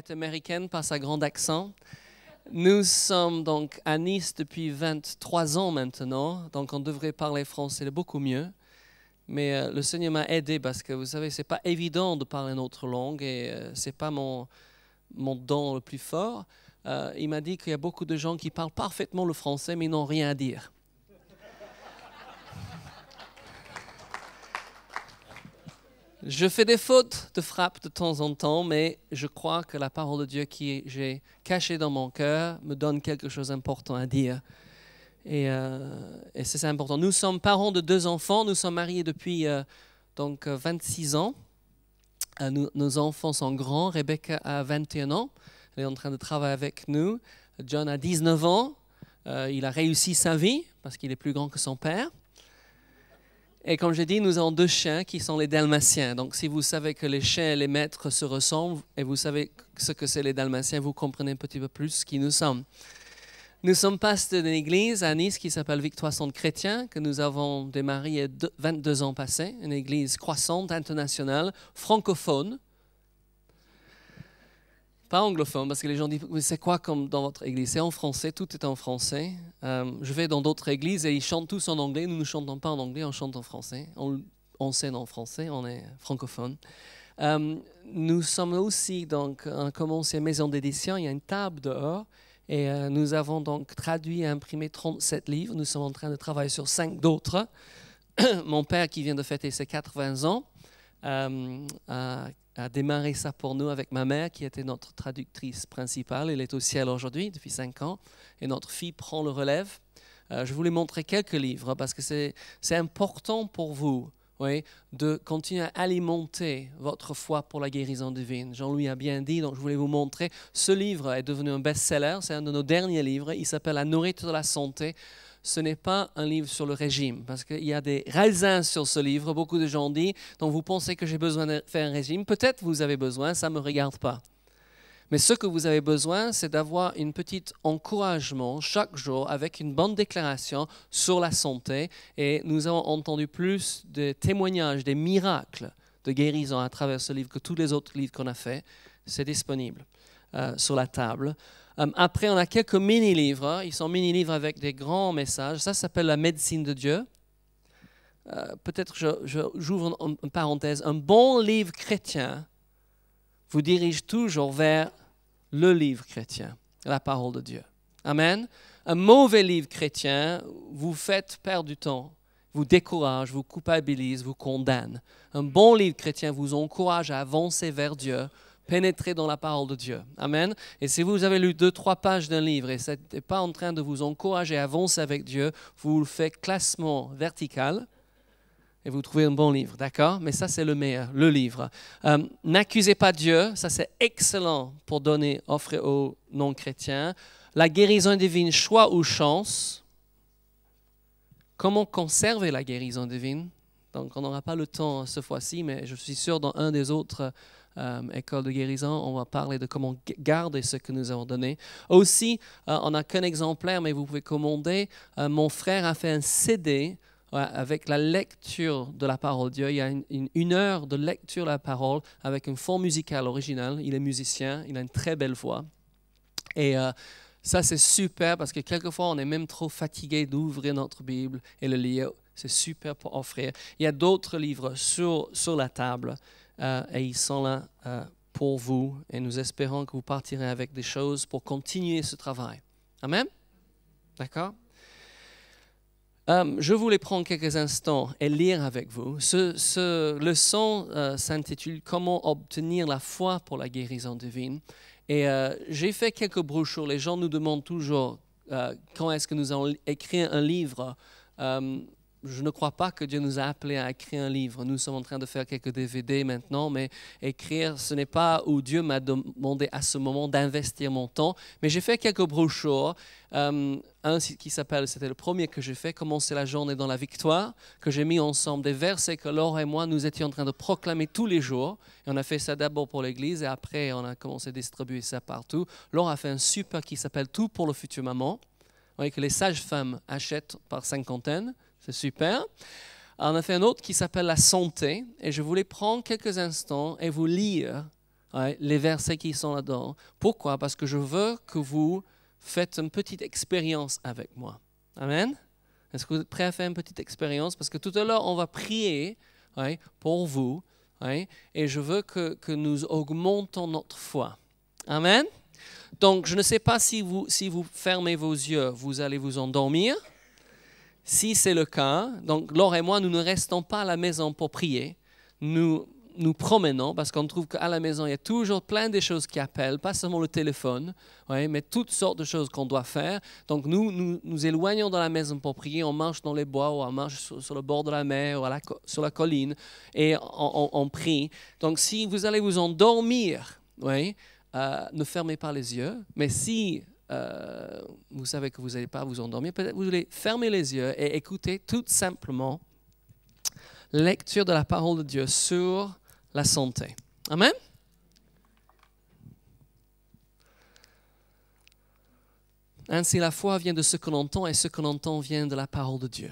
est américaine par sa grande accent. Nous sommes donc à Nice depuis 23 ans maintenant, donc on devrait parler français beaucoup mieux. Mais le Seigneur m'a aidé parce que vous savez, c'est pas évident de parler une autre langue et c'est pas mon don le plus fort. Il m'a dit qu'il y a beaucoup de gens qui parlent parfaitement le français mais n'ont rien à dire. Je fais des fautes de frappe de temps en temps, mais je crois que la parole de Dieu que j'ai cachée dans mon cœur me donne quelque chose d'important à dire. Et c'est important. Nous sommes parents de 2 enfants. Nous sommes mariés depuis 26 ans. Nos enfants sont grands. Rebecca a 21 ans. Elle est en train de travailler avec nous. John a 19 ans. Il a réussi sa vie parce qu'il est plus grand que son père. Et comme je dis, nous avons 2 chiens qui sont les dalmatiens. Donc si vous savez que les chiens et les maîtres se ressemblent et vous savez ce que c'est les dalmatiens, vous comprenez un petit peu plus qui nous sommes. Nous sommes pasteurs d'une église à Nice qui s'appelle Victoire Centre Chrétien, que nous avons démarré il y a 22 ans passés. Une église croissante, internationale, francophone. Pas anglophone, parce que les gens disent « c'est quoi comme dans votre église ?» C'est en français, tout est en français. Je vais dans d'autres églises et ils chantent tous en anglais. Nous ne chantons pas en anglais, on chante en français. On enseigne en français, on est francophone. Nous sommes aussi, donc, on a commencé une maison d'édition, il y a une table dehors. Et nous avons donc traduit et imprimé 37 livres. Nous sommes en train de travailler sur 5 d'autres. Mon père, qui vient de fêter ses 80 ans, a démarré ça pour nous avec ma mère, qui était notre traductrice principale. Elle est au ciel aujourd'hui, depuis 5 ans. Et notre fille prend le relève. Je voulais montrer quelques livres, parce que c'est important pour vous. Oui, de continuer à alimenter votre foi pour la guérison divine. Jean-Louis a bien dit, donc je voulais vous montrer. Ce livre est devenu un best-seller, c'est un de nos derniers livres. Il s'appelle « La nourriture de la santé ». Ce n'est pas un livre sur le régime, parce qu'il y a des raisins sur ce livre. Beaucoup de gens disent, donc vous pensez que j'ai besoin de faire un régime. Peut-être vous avez besoin, ça ne me regarde pas. Mais ce que vous avez besoin, c'est d'avoir un petit encouragement chaque jour avec une bonne déclaration sur la santé. Et nous avons entendu plus de témoignages, des miracles de guérison à travers ce livre que tous les autres livres qu'on a faits. C'est disponible sur la table. Après, on a quelques mini-livres. Ils sont mini-livres avec des grands messages. Ça s'appelle La médecine de Dieu. Peut-être j'ouvre une parenthèse. Un bon livre chrétien vous dirige toujours vers le livre chrétien, la parole de Dieu. Amen. Un mauvais livre chrétien vous fait perdre du temps, vous décourage, vous culpabilise, vous condamne. Un bon livre chrétien vous encourage à avancer vers Dieu, pénétrer dans la parole de Dieu. Amen. Et si vous avez lu 2-3 pages d'un livre et ce n'est pas en train de vous encourager à avancer avec Dieu, vous le faites classement vertical. Et vous trouvez un bon livre, d'accord? Mais ça, c'est le meilleur, le livre. N'accusez pas Dieu, ça c'est excellent pour offrir aux non-chrétiens. La guérison divine, choix ou chance. Comment conserver la guérison divine? Donc, on n'aura pas le temps cette fois-ci, mais je suis sûr dans un des autres écoles de guérison, on va parler de comment garder ce que nous avons donné. Aussi, on n'a qu'un exemplaire, mais vous pouvez commander. Mon frère a fait un CD avec la lecture de la parole de Dieu. Il y a une heure de lecture de la parole avec une forme musicale originale. Il est musicien, il a une très belle voix. Et ça, c'est super parce que quelquefois, on est même trop fatigué d'ouvrir notre Bible et le lire. C'est super pour offrir. Il y a d'autres livres sur la table et ils sont là pour vous. Et nous espérons que vous partirez avec des choses pour continuer ce travail. Amen? D'accord? Je voulais prendre quelques instants et lire avec vous. Ce leçon s'intitule « Comment obtenir la foi pour la guérison divine ». Et j'ai fait quelques brochures. Les gens nous demandent toujours quand est-ce que nous allons écrire un livre. Je ne crois pas que Dieu nous a appelés à écrire un livre. Nous sommes en train de faire quelques DVD maintenant, mais écrire, ce n'est pas où Dieu m'a demandé à ce moment d'investir mon temps. Mais j'ai fait quelques brochures. Un qui s'appelle, c'était le premier que j'ai fait, Commencer la journée dans la victoire, que j'ai mis ensemble des versets que Laure et moi, nous étions en train de proclamer tous les jours. Et on a fait ça d'abord pour l'Église et après, on a commencé à distribuer ça partout. Laure a fait un super qui s'appelle Tout pour le futur maman. Vous voyez que les sages-femmes achètent par cinquantaine. C'est super. On a fait un autre qui s'appelle La santé. Et je voulais prendre quelques instants et vous lire les versets qui sont là-dedans. Pourquoi? Parce que je veux que vous faites une petite expérience avec moi. Amen. Est-ce que vous êtes prêts à faire une petite expérience? Parce que tout à l'heure, on va prier pour vous. Et je veux que nous augmentons notre foi. Amen. Donc, je ne sais pas si vous fermez vos yeux, vous allez vous endormir. Si c'est le cas, donc Laure et moi, nous ne restons pas à la maison pour prier. Nous promenons parce qu'on trouve qu'à la maison, il y a toujours plein de choses qui appellent, pas seulement le téléphone, mais toutes sortes de choses qu'on doit faire. Donc nous éloignons de la maison pour prier, on marche dans les bois ou on marche sur le bord de la mer ou sur la colline et on prie. Donc si vous allez vous endormir, ne fermez pas les yeux, mais si vous savez que vous n'allez pas vous endormir, peut-être vous allez fermer les yeux et écouter tout simplement lecture de la parole de Dieu sur la santé. Amen. Ainsi, la foi vient de ce que l'on entend et ce que l'on entend vient de la parole de Dieu.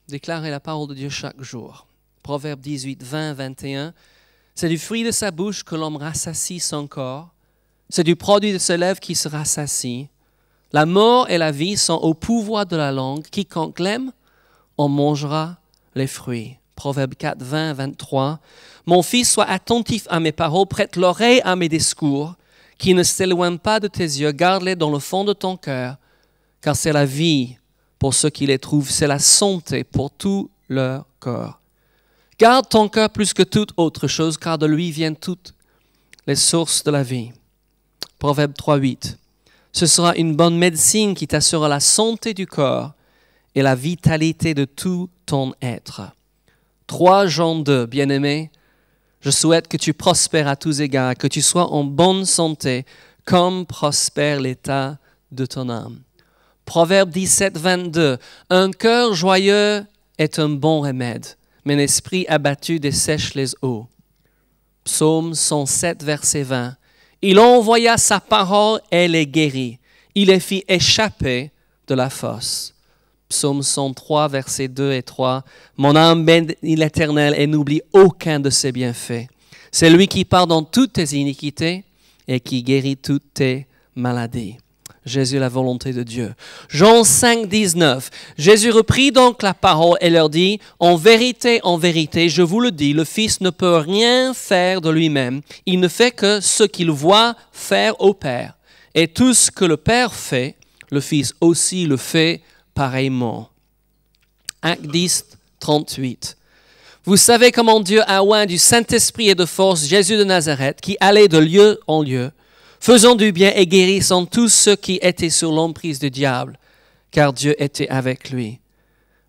Déclarez la parole de Dieu chaque jour. Proverbe 18, 20, 21. C'est du fruit de sa bouche que l'homme rassasie son corps. C'est du produit de ses lèvres qui se rassasie. La mort et la vie sont au pouvoir de la langue. Quiconque l'aime, en mangera les fruits. Proverbe 4, 20, 23. Mon fils, sois attentif à mes paroles, prête l'oreille à mes discours, qui ne s'éloignent pas de tes yeux, garde-les dans le fond de ton cœur, car c'est la vie pour ceux qui les trouvent, c'est la santé pour tout leur corps. Garde ton cœur plus que toute autre chose, car de lui viennent toutes les sources de la vie. Proverbe 3, 8. Ce sera une bonne médecine qui t'assurera la santé du corps et la vitalité de tout ton être. 3 Jean 2, bien-aimé, je souhaite que tu prospères à tous égards, que tu sois en bonne santé, comme prospère l'état de ton âme. Proverbe 17, 22, un cœur joyeux est un bon remède, mais un esprit abattu dessèche les eaux. Psaume 107, verset 20, il envoya sa parole et les guérit, il les fit échapper de la fosse. Psaume 103, versets 2 et 3. Mon âme bénit l'Éternel et n'oublie aucun de ses bienfaits. C'est lui qui pardonne toutes tes iniquités et qui guérit toutes tes maladies. Jésus, la volonté de Dieu. Jean 5, 19. Jésus reprit donc la parole et leur dit, en vérité, je vous le dis, le Fils ne peut rien faire de lui-même. Il ne fait que ce qu'il voit faire au Père. Et tout ce que le Père fait, le Fils aussi le fait pareillement. Acte 10, 38. Vous savez comment Dieu a oint du Saint-Esprit et de force Jésus de Nazareth, qui allait de lieu en lieu, faisant du bien et guérissant tous ceux qui étaient sous l'emprise du diable, car Dieu était avec lui.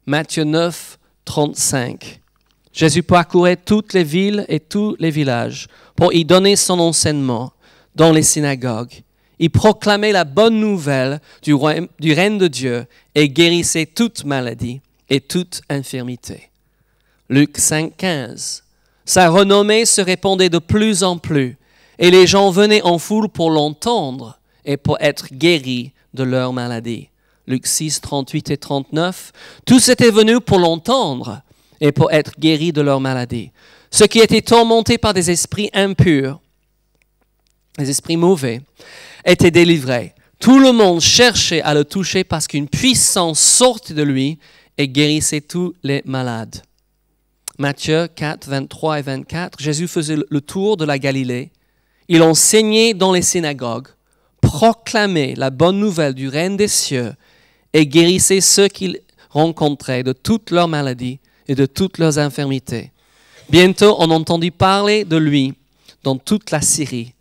Matthieu 9, 35. Jésus parcourait toutes les villes et tous les villages pour y donner son enseignement dans les synagogues. Il proclamait la bonne nouvelle du règne de Dieu et guérissait toute maladie et toute infirmité. Luc 5, 15. Sa renommée se répandait de plus en plus et les gens venaient en foule pour l'entendre et pour être guéris de leur maladie. Luc 6, 38 et 39. Tous étaient venus pour l'entendre et pour être guéris de leur maladie. Ceux qui étaient tourmentés par des esprits impurs, des esprits mauvais, étaient délivrés. Tout le monde cherchait à le toucher parce qu'une puissance sortait de lui et guérissait tous les malades. Matthieu 4, 23 et 24, Jésus faisait le tour de la Galilée. Il enseignait dans les synagogues, proclamait la bonne nouvelle du règne des cieux et guérissait ceux qu'il rencontrait de toutes leurs maladies et de toutes leurs infirmités. Bientôt, on entendit parler de lui dans toute la Syrie.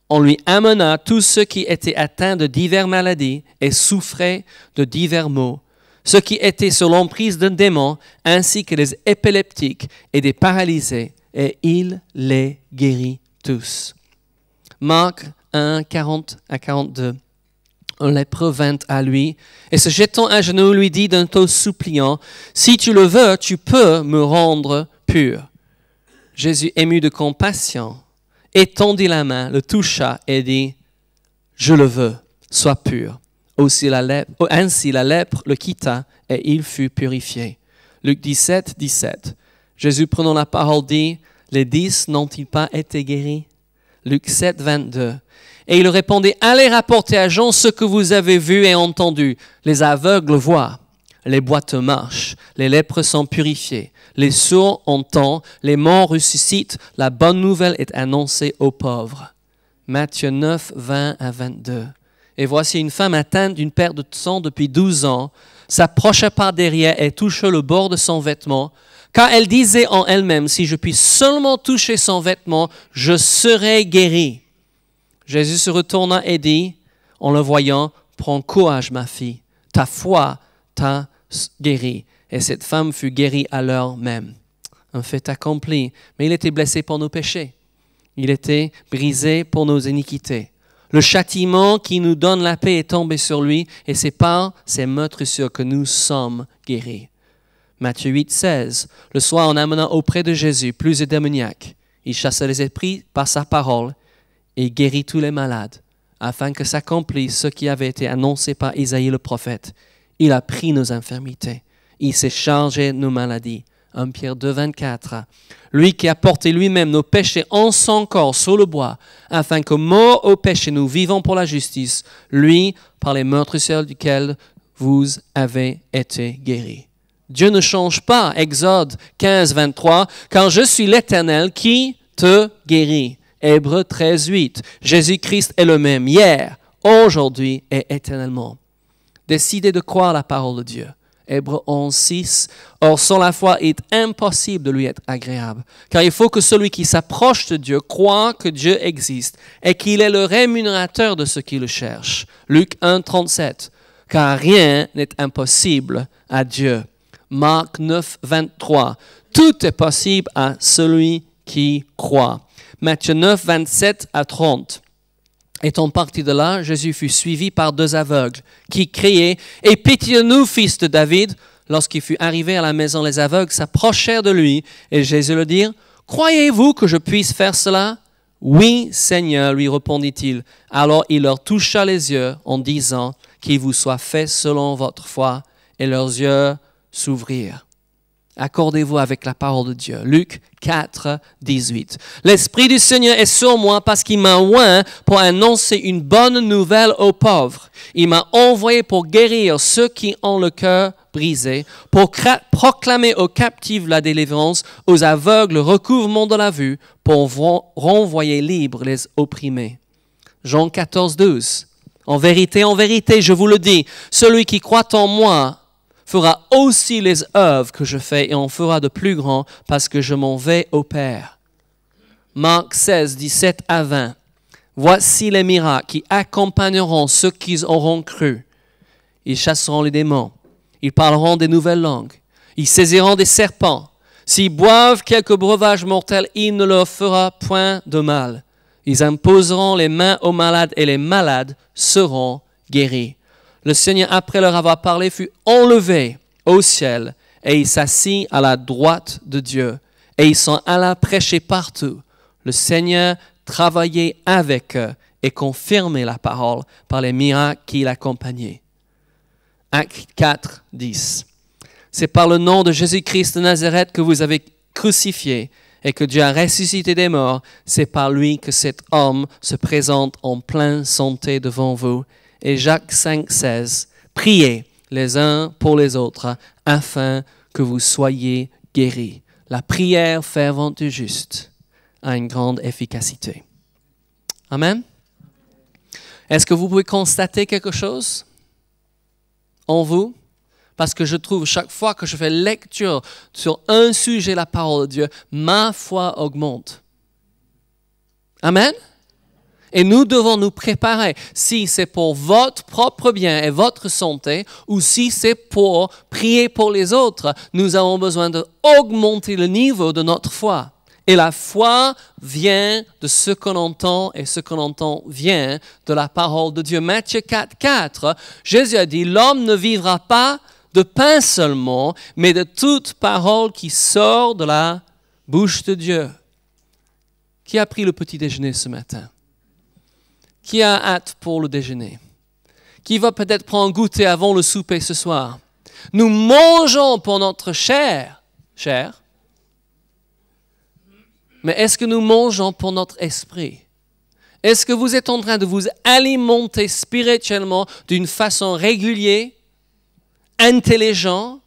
On lui amena tous ceux qui étaient atteints de diverses maladies et souffraient de divers maux, ceux qui étaient sous l'emprise d'un démon, ainsi que les épileptiques et des paralysés, et il les guérit tous. Marc 1, 40 à 42. Un lépreux vint à lui, et se jetant à genoux, lui dit d'un ton suppliant, « Si tu le veux, tu peux me rendre pur. » Jésus, ému de compassion, étendit la main, le toucha et dit, « Je le veux, sois pur. » Ainsi la lèpre le quitta et il fut purifié. Luc 17, 17. Jésus prenant la parole dit, « Les 10 n'ont-ils pas été guéris? Luc 7, 22. Et il répondait, allez rapporter à Jean ce que vous avez vu et entendu. Les aveugles voient, les boiteux marchent, les lépreux sont purifiés, les sourds entendent, les morts ressuscitent, la bonne nouvelle est annoncée aux pauvres. Matthieu 9, 20 à 22. Et voici une femme atteinte d'une perte de sang depuis 12 ans, s'approcha par derrière et toucha le bord de son vêtement, car elle disait en elle-même, si je puis seulement toucher son vêtement, je serai guérie. Jésus se retourna et dit, en le voyant, prends courage ma fille, ta foi t'a guérie. Et cette femme fut guérie à l'heure même. Un fait accompli, mais il était blessé pour nos péchés. Il était brisé pour nos iniquités. Le châtiment qui nous donne la paix est tombé sur lui, et c'est par ses meurtrissures que nous sommes guéris. Matthieu 8, 16. Le soir, en amenant auprès de Jésus plusieurs démoniaques, il chassa les esprits par sa parole et guérit tous les malades, afin que s'accomplisse ce qui avait été annoncé par Isaïe le prophète. Il a pris nos infirmités, il s'est chargé de nos maladies. 1 Pierre 2, 24. Lui qui a porté lui-même nos péchés en son corps sur le bois, afin que mort au péché, nous vivons pour la justice, lui, par les meurtrissures duquel vous avez été guéris. Dieu ne change pas, Exode 15, 23, car je suis l'Éternel qui te guérit. Hébreux 13, 8. Jésus-Christ est le même hier, aujourd'hui et éternellement. Décidez de croire la parole de Dieu. Hébreux 11, 6. Or, sans la foi, il est impossible de lui être agréable. Car il faut que celui qui s'approche de Dieu croit que Dieu existe et qu'il est le rémunérateur de ceux qui le cherchent. Luc 1, 37. Car rien n'est impossible à Dieu. Marc 9, 23. Tout est possible à celui qui croit. Matthieu 9, 27 à 30. Étant parti de là, Jésus fut suivi par 2 aveugles qui criaient « Aie pitié de nous, fils de David !» Lorsqu'il fut arrivé à la maison, les aveugles s'approchèrent de lui et Jésus leur dit « Croyez-vous que je puisse faire cela ?» « Oui, Seigneur, lui répondit-il. Alors il leur toucha les yeux en disant « Qu'il vous soit fait selon votre foi. » Et leurs yeux s'ouvrirent. Accordez-vous avec la parole de Dieu. Luc 4, 18. L'Esprit du Seigneur est sur moi parce qu'il m'a oint pour annoncer une bonne nouvelle aux pauvres. Il m'a envoyé pour guérir ceux qui ont le cœur brisé, pour proclamer aux captifs la délivrance, aux aveugles le recouvrement de la vue, pour renvoyer libres les opprimés. Jean 14, 12. En vérité, je vous le dis, celui qui croit en moi fera aussi les œuvres que je fais et en fera de plus grands parce que je m'en vais au Père. Marc 16, 17 à 20. Voici les miracles qui accompagneront ceux qui auront cru. Ils chasseront les démons. Ils parleront des nouvelles langues. Ils saisiront des serpents. S'ils boivent quelque breuvage mortel, il ne leur fera point de mal. Ils imposeront les mains aux malades et les malades seront guéris. Le Seigneur, après leur avoir parlé, fut enlevé au ciel et il s'assit à la droite de Dieu. Et ils s'en alla prêcher partout. Le Seigneur travaillait avec eux et confirmait la parole par les miracles qui l'accompagnaient. Acte 4, 10. C'est par le nom de Jésus-Christ de Nazareth que vous avez crucifié et que Dieu a ressuscité des morts. C'est par lui que cet homme se présente en pleine santé devant vous. Et Jacques 5, 16, priez les uns pour les autres afin que vous soyez guéris. La prière fervente du juste a une grande efficacité. Amen. Est-ce que vous pouvez constater quelque chose en vous? Parce que je trouve chaque fois que je fais lecture sur un sujet, la parole de Dieu, ma foi augmente. Amen. Et nous devons nous préparer, si c'est pour votre propre bien et votre santé, ou si c'est pour prier pour les autres, nous avons besoin d'augmenter le niveau de notre foi. Et la foi vient de ce qu'on entend, et ce qu'on entend vient de la parole de Dieu. Matthieu 4, 4, Jésus a dit, l'homme ne vivra pas de pain seulement, mais de toute parole qui sort de la bouche de Dieu. Qui a pris le petit déjeuner ce matin? Qui a hâte pour le déjeuner? Qui va peut-être prendre un goûter avant le souper ce soir? Nous mangeons pour notre chair, mais est-ce que nous mangeons pour notre esprit? Est-ce que vous êtes en train de vous alimenter spirituellement d'une façon régulière, intelligente?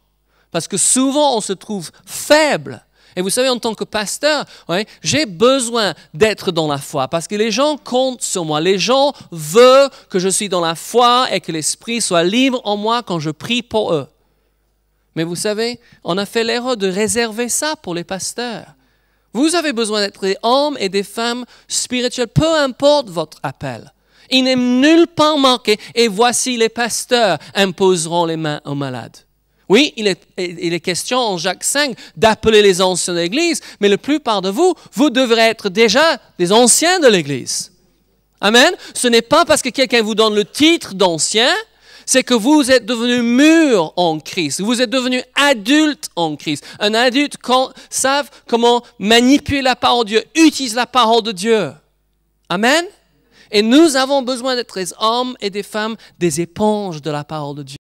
Parce que souvent, on se trouve faible. Et vous savez, en tant que pasteur, j'ai besoin d'être dans la foi parce que les gens comptent sur moi. Les gens veulent que je sois dans la foi et que l'Esprit soit libre en moi quand je prie pour eux. Mais vous savez, on a fait l'erreur de réserver ça pour les pasteurs. Vous avez besoin d'être des hommes et des femmes spirituels, peu importe votre appel. Il n'est nulle part marqué « Et voici les pasteurs imposeront les mains aux malades ». Oui, il est question en Jacques 5 d'appeler les anciens de l'Église, mais la plupart de vous, vous devrez être déjà des anciens de l'Église. Amen. Ce n'est pas parce que quelqu'un vous donne le titre d'ancien, c'est que vous êtes devenu mûr en Christ. Vous êtes devenu adulte en Christ. Un adulte savent comment manipuler la parole de Dieu, utilise la parole de Dieu. Amen. Et nous avons besoin d'être des hommes et des femmes, des éponges de la parole de Dieu.